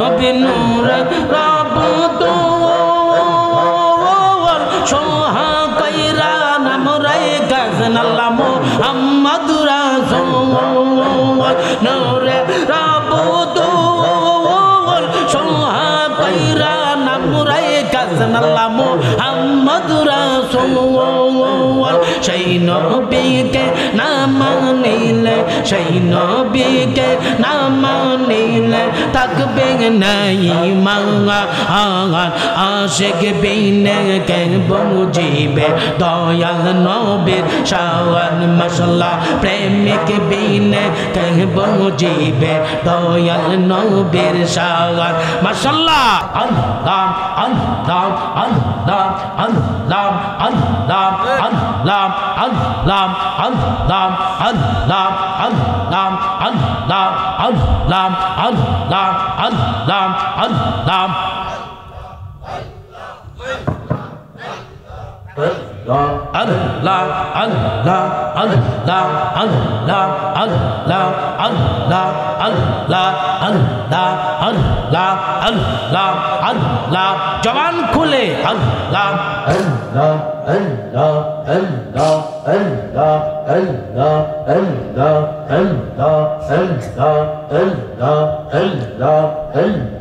নবী নূরে রব তো সোহা কইরা নাম রাই গাজন আল্লাহ মুহাম্মদ রাসূল নূরে রব তো সোহা কইরা নাম রাই গাজন আল্লাহ মুহাম্মদ রাসূল সেই নবীকে না মানিলে সেই নবীকে না মানিলে থাকবে না ঈমান আশিক বিনে কে বুঝিবে দয়াল নবীর শান মাশাআল্লাহ প্রেমিক বিনে কে বুঝিবে দয়াল নবীর শান মাশাআল্লাহ আল্লাহ আল্লাহ আল্লাহ আল্লাহ আল্লাহ আল্লাহ আল্লাহ আল্লাহ আল্লাহ আল্লাহ আল্লাহ আল্লাহ আল্লাহ আল্লাহ আল্লাহ Allah Allah Allah Allah Allah Allah Allah Allah Allah Allah Allah জবান খুলে Allah Allah Allah Allah Allah Allah Allah Allah Allah Allah Allah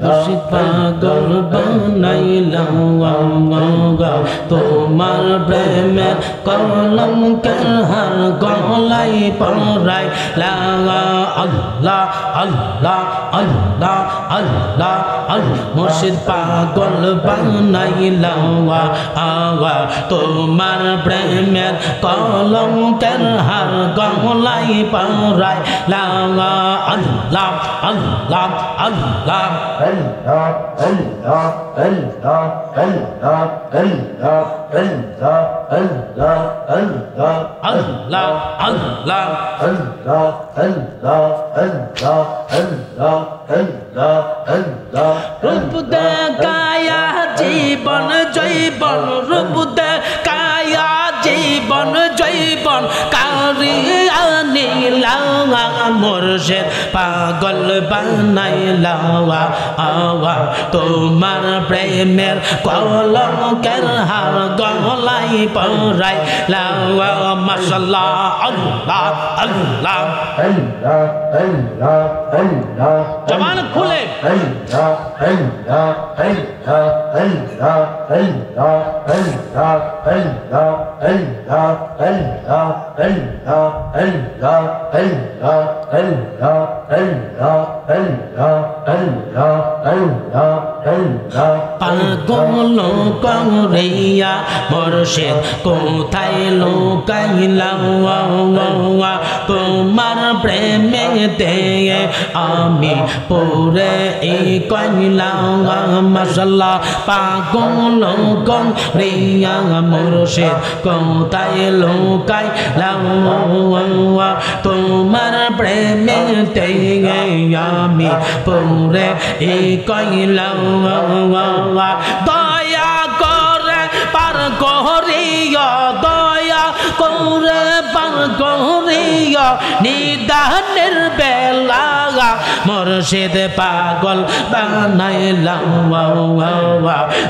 মুর্শিদ পাগল বানাইলা তোমার প্রেমের কলঙ্কের হার গলায় পরাই লা আল্লাহ আল্লাহ আল্লাহ আল্লাহ মুর্শিদ পাগল বানাইলা তোমার প্রেমের কলঙ্কের হার গলায় পরাই লা আল্লাহ আল্লাহ আল্লাহ Allah Allah Allah Allah Allah Allah Allah Allah Allah Allah Allah Allah Allah Allah Allah Allah রূপ দেখায়া জীবন জৈবন রূপ দেখায়া জীবন জৈবন কারিয়া নীলা মুর্শিদ পাগল বানাইলা তোমার প্রেমের কলঙ্কের হার গলায় পরাই লা মাশাআল্লাহ আল্লাহ আল্লাহ আল্লাহ আল্লাহ আল্লাহ জবান খুলে আল্লাহ আল্লাহ আল্লাহ আল্লাহ আল্লাহ আল্লাহ আল্লাহ আল্লাহ আল্লাহ আল্লাহ আল্লাহ আল্লাহ আল্লাহ আল্লাহ আল্লাহ আল্লাহ আল্লাহ আল্লাহ পাগল করিয়া মুর্শিদ কোথায় লুকাইলা তোমার প্রেমেতে আমি পড়ে কইলা মাশাআল্লাহ পাগল করিয়া মুর্শিদ কোথায় লুকাইলা তোমার প্রেমেতে আমি পড়ে কইলা দয়া করে পার করিয়া দয়া করে পার করিয়া নিদানের বেলা মুর্শিদ পাগল বানাইলা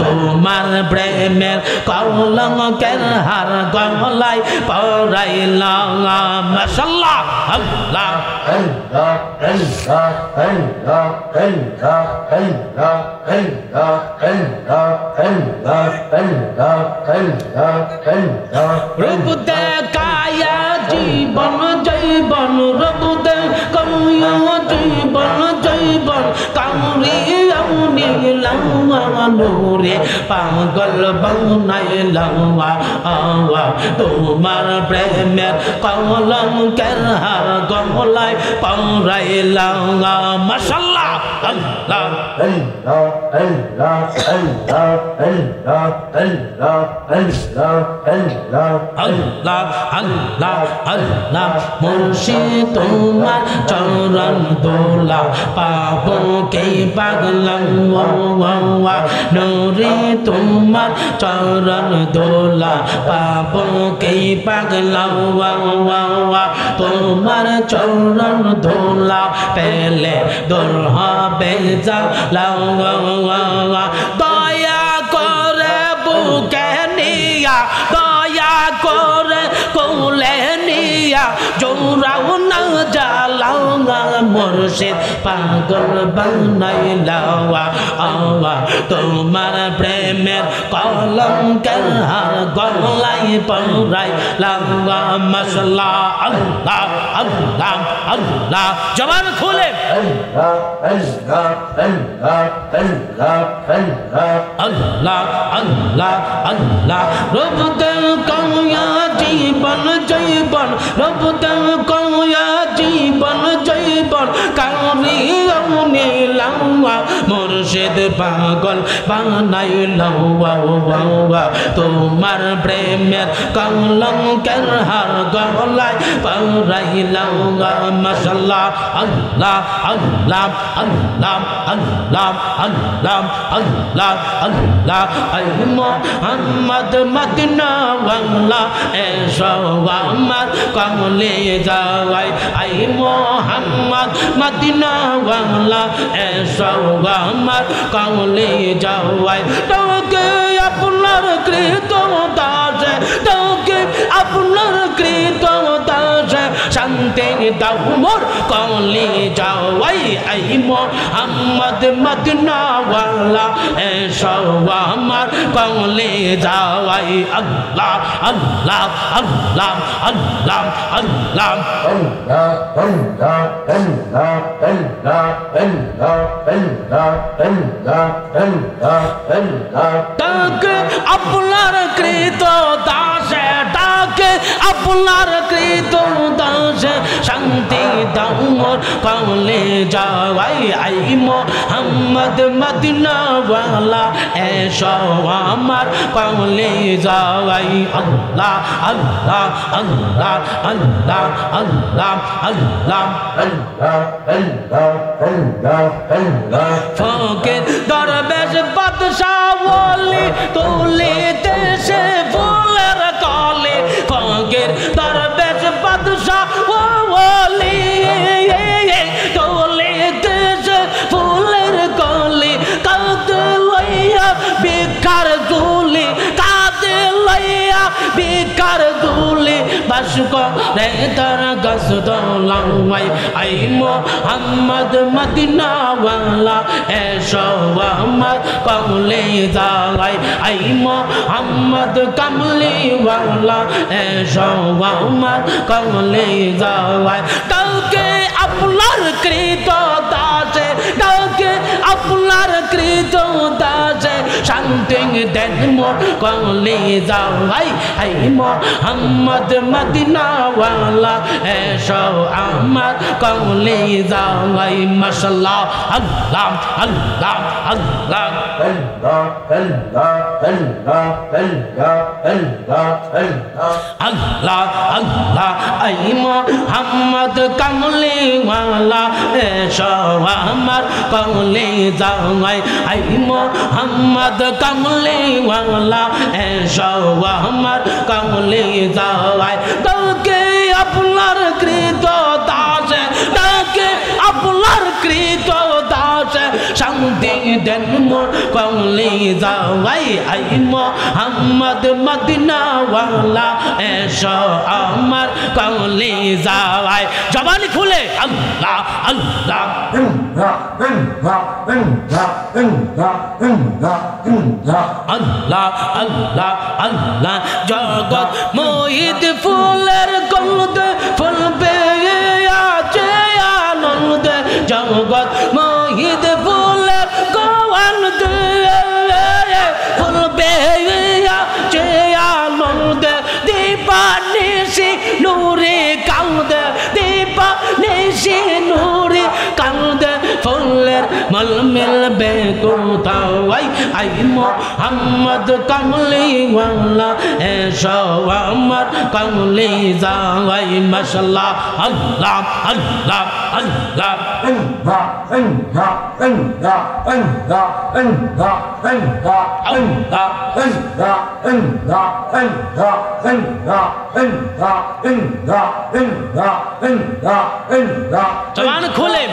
তোমার প্রেমের কলঙ্কের হার গলায় পরাইলা মাশাআল্লাহ আল্লাহ আল্লাহ আল্লাহ আল্লাহ আল্লাহ আল্লাহ আল্লাহ আল্লাহ আল্লাহ আল্লাহ আল্লাহ আল্লাহ রূপ দেখায়া জীবন জৈবন রূপ দেখায়া জীবন জৈবন কাউরিয়া নীলা নূরে পাগল বানাইলা তোমার প্রেমের কলঙ্কের হার গলায় পরাইলা মাশাআল্লাহ আল্লাহ আল্লাহ আল্লাহ আল্লাহ আল্লাহ আল্লাহ আল্লাহ আল্লাহ আল্লাহ আল্লাহ আল্লাহ মুর্শিদ তোমার চরণ দোলা পাবো কে পাগলা নূরে তোমার চরণ দোলা পাবো কে পাগলা তোমার চরণ দোলা পেলে দূর হবে বেজা লাও দয়া করে বুকে নিয়া দয়া করে কোলে নিয়া জোরাও না জ্বালাও মুর্শিদ পাগল বানাইলাওয়া আওয়া তোমার প্রেমের কলঙ্কের হার গলায় পরাই লাওয়া মাশাআল্লাহ আল্লাহ আল্লাহ আল্লাহ জবান খুলে আল্লাহ আল্লাহ আল্লাহ রব দেও কয়া জীবন জীবন রব দেও কয়া জীবন জীবন কারিও নীলাওয়া মুর্শিদ পাগল বানাইলাওয়া তোমার প্রেমের কলঙ্কের হার গলায় পরাইলাওয়া মাশাআল্লাহ আল্লাহ আল্লাহ আল্লাহ আল্লাহ আল্লাহ আল্লাহ আল্লাহ আই মুহাম্মদ মদিনা ওয়ালা এসো আমার কমলে যাওয়াই আই মুহাম্মদ মদিনা ওয়ালা এসো আমার কমলে যাওয়াই তোকে আপনার কৃত দাসে তোকে আপনার কৃত দাসে শান্তি দাও মোর কমলে যাওয়াই আই মুহাম্মদ মদিনা ওয়ালা এসো আমার কমলে যাওয়াই আল্লাহ আল্লাহ আল্লাহ আল্লাহ আল্লাহ তাকে আপনার কৃত দাসে তাকে আপনার কৃত দাসে শান্তি দাও মোর কমলে যাওয়াই আই মুহাম্মদ মদিনা ওয়ালা এসো আমার কমলে যাওয়াই আল্লাহ আল্লাহ আল্লাহ আল্লাহ আল্লাহ আল্লাহ ফকির দরবেশ বাদশাহ ওলি তুলিতে সে ফুলের কলে ফকির দরবেশ বাদশাহ ওলি তুলিতে সে ফুলের কলে কাঁদে লইয়া বিকার দুলি কাঁদে লইয়া বিকার দুলি বাসুক রে তার গাছ দোলাওয়াই আই মুহাম্মদ মদিনা ওয়ালা এসো আমার কমলে যাওয়াই আই মুহাম্মদ কমলি ওয়ালা এসো আমার কমলে যাওয়াই কাউকে আপনার কৃত দাসে কাউকে আপনার কৃত দাসে শান্তি দেন মোর কমলে যাওয়াই আই মুহাম্মদ মদিনা ওয়ালা এসো আমার কমলে যাওয়াই মাশাআল্লাহ আল্লাহ আল্লাহ আল্লাহ আল্লাহ আল্লাহ আই মুহাম্মদ কমলে ওয়ালা এসো আমার কমলে যাওয়াই আই মুহাম্মদ কমলে ওয়ালা এসো আমার কমলে যাওয়াই তোকে আপনার কৃত দাসে তাকে আপনার কৃত দাসে শান্তি দেন মোর কমলে যাওয়াই আই মুহাম্মদ মদিনা ওয়ালা এসো আমার কমলে যাওয়াই জবানি খুলে আল্লাহ আল্লাহ আল্লাহ আল্লাহ আল্লাহ জগৎ মোহিত ফুলের গন্ধে ফুলবে আছে আনন্দ জগৎ মোহিত ফুলের গন্ধে ফুলবে আছে আনন্দ দীপানিশি নূরে কান্দে দীপানিশি নূরে কান্দে ফুলের মল মিলবে কোথায় আই মুহাম্মদ কমলি ওয়ালা এসো আমার কমলে যাওয়াই মাশাআল্লাহ আল্লাহ আল্লাহ আল্লাহ জবান খুলে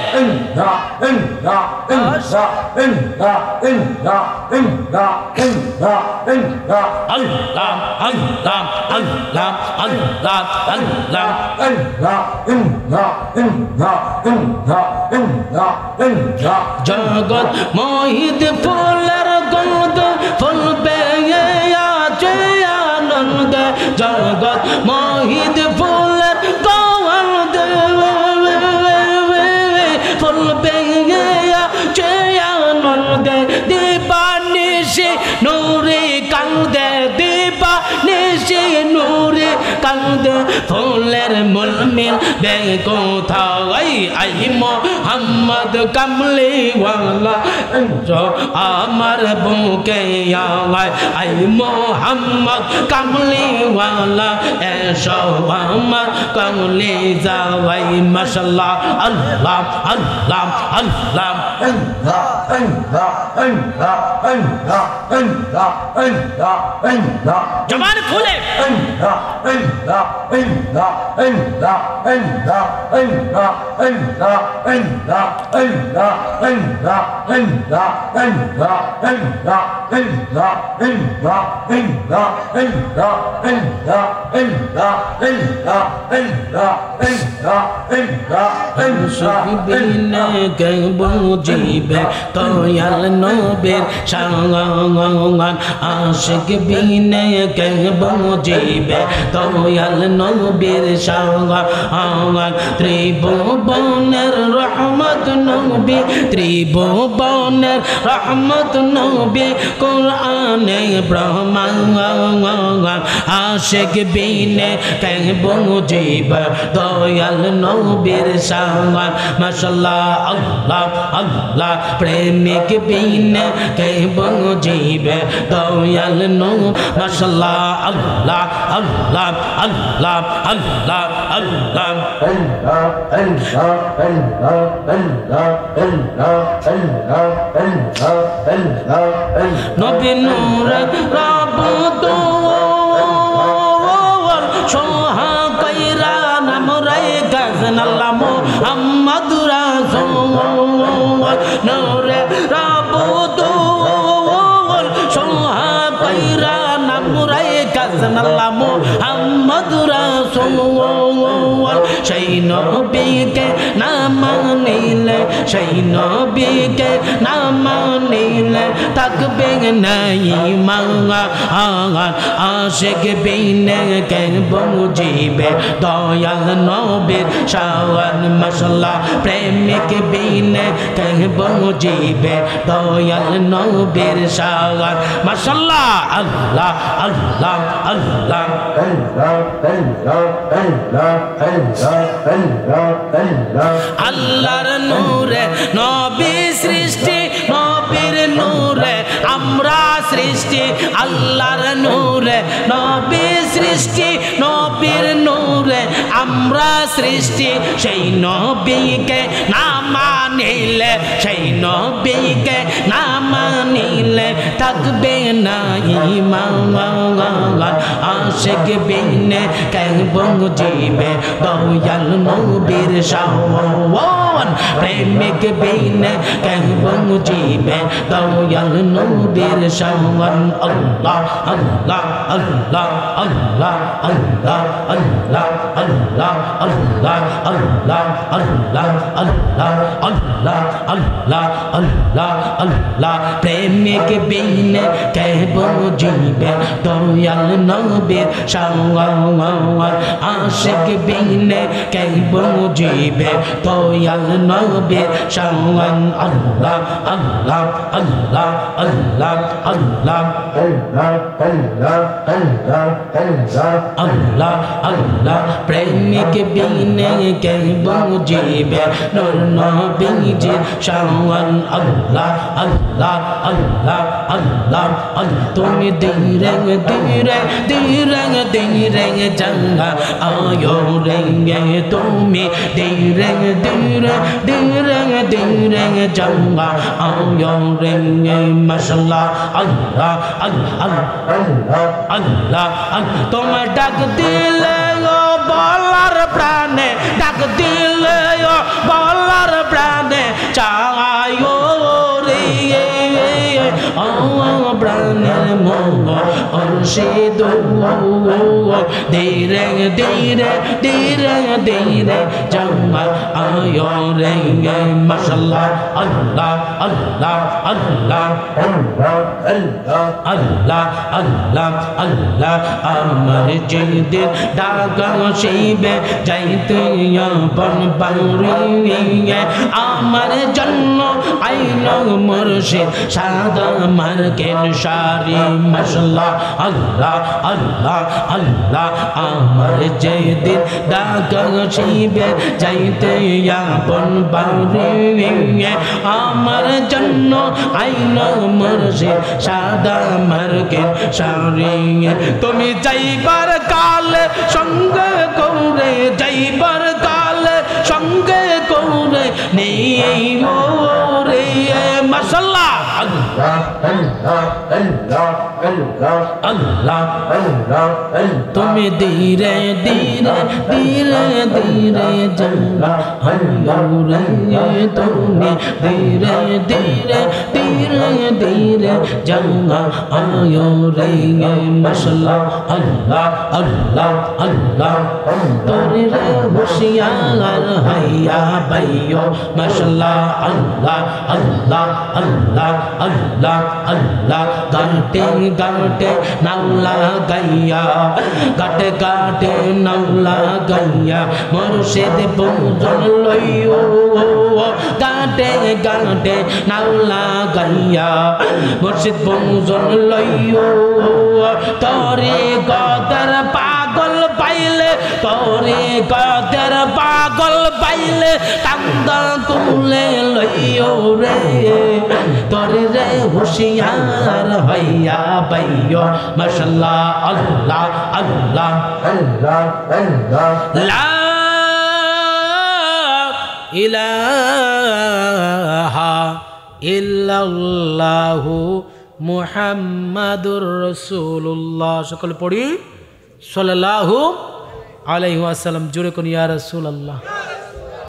জগৎ মোহিত ফুলের গন্ধ ফুলবে আছে আনন্দ জগৎ মোহিত ফুলের গন্ধ ফুলবে আছে আনন্দ দীপানিশি নূরে কান্দে দীপানিশি নূরে কান্দে ফুলের মুলমিল বে কোথায় আই মোহাম্মদ কামলি ওয়ালা আমার বুকে আই মোহাম্মদ কামলি ওয়ালা এসো আমার কামলি যাওয়াই মাশাআল্লাহ আল্লাহ আল্লাহ আল্লাহ জবান খুলে সুবিনে কে বুঝিবে দয়াল নবীর শান আশিক বিনে কে বুঝিবে দয়াল নবীর শান ত্রিভুবনের রহমত নবী ত্রিভুবনের রহমত নবী কোরআনে ব্রহ্মান আশিক বিনে কে বুঝিবে দয়াল নবীর শান মাশাআল্লাহ আল্লাহ আল্লাহ প্রেমিক বিনে কে বুঝিবে দয়াল নবী মাশাআল্লাহ আল্লাহ আল্লাহ আল্লাহ আল্লাহ আল্লাহ নবী নূর রাবত সোহা কইরা নামরাই গাজন আল্লাহ মুহাম্মদ রাসূল নূরে রাবত সোহা কইরা নামরাই গাজন আল্লাহ মুহাম্মদ রাসূল সেই নবীকে না মানিলে সেই নবীকে না মানিলে থাকবে না ঈমান আশিক বিনে কে বুঝিবে দয়াল নবীর শান মাশাআল্লাহ প্রেমিক বিনে কে বুঝিবে দয়াল নবীর শান মাশাআল্লাহ আল্লাহ আল্লাহ আল্লাহ আল্লাহর নূরে নবী সৃষ্টি নবীর নূরে আমরা সৃষ্টি আল্লাহর নূরে নবী সৃষ্টি নবীর নূরে আমরা সৃষ্টি সেই নবীকে না মানিলে সেই নবীকে না মানিলে থাকবে না ঈমান আশিক বিনে কে বুঝিবে দয়াল নবীর শান প্রেমিক বিনে কে বুঝিবে দয়াল নবীর শান আল্লাহ আল্লাহ আল্লাহ আল্লাহ আল্লাহ আল্লাহ আল্লাহ আল্লাহ আল্লাহ আল্লাহ আল্লাহ আল্লাহ আল্লাহ আল্লাহ আল্লাহ প্রেমিক বিনে কে বুঝিবে দয়াল নবীর শান আশিক বিনে কে বুঝিবে দয়াল নবীর শান আল্লাহ আল্লাহ আল্লাহ আল্লাহ আল্লাহ আল্লাহ আল্লাহ প্রেমিক বিনে কে বুঝিবে নূর নবীজির শান আল্লাহ আল্লাহ আল্লাহ আল্লাহ তুমি ধীরে ধীরে ধীরে ধীরে জাঙ্গা আয়ো রে তুমি ধীরে ধীরে ধীরে ধীরে জাঙ্গা আয়ো রে মাশাআল্লাহ আল্লাহ আল্লাহ আল্লাহ আল্লাহ তোমার ডাক দিলে ও বলার প্রাণে ডাক দিলে ও বলার প্রাণে চায়ো রে ও প্রাণের মোহ অর্শিদ ধীরে ধীরে ধীরে ধীরে জাঙ্গা আয়ো রে মাশাআল্লাহ আল্লাহ আল্লাহ আল্লাহ আল্লাহ আল্লাহ আল্লাহ আমার যেদিন ডাকা শিবে যাইতে আপন বাড়ি আমার জন্য আইন মুর্শিদ সাদা মার্কেন শাড়ি মাশাআল্লাহ আল্লাহ আল্লাহ আল্লাহ আমার যেদিন ডাকা শিবে যাইতে আপন বাড়ি আমার জন্য আইন মুর্শিদ সাদা মার্কেন শাড়ি তুমি যাইবার কালে সঙ্গে করে যাইবার কালে সঙ্গে করে নেই রে মাশাআল্লাহ আল্লাহ তুমি ধীরে ধীরে ধীরে ধীরে জাঙ্গা রে তুমি ধীরে ধীরে ধীরে ধীরে জাঙ্গা আয়ো রে মাশাআল্লাহ আল্লাহ আল্লাহ আল্লাহ তোরে রে হুশিয়ার হাইয়া বাইও মাশাআল্লাহ আল্লাহ আল্লাহ আল্লাহ আল্লাহ আল্লাহ গাটে গাটে নাওলা গাইয়া গাটে গাটে নাওলা গাইয়া মুর্শিদ পূজন লইও গাটে গাটে নাওলা গাইয়া মুর্শিদ পূজন লইও তোরে গদর পাগল পাইলে তোরে গদর পাগল পাইলে কান্দা কুলে লইও রে তোরে রে হুশিয়ার হইয়া বাইও মাশাআল্লাহ আল্লাহ আল্লাহ আল্লাহ আল্লাহ লা ইলাহা ইল্লাল্লাহু মুহাম্মাদুর রাসূলুল্লাহ সকলে পড়ি সাল্লাল্লাহু আলাইহি ওয়াসাল্লাম জোরে কোন ইয়া রাসূলুল্লাহ।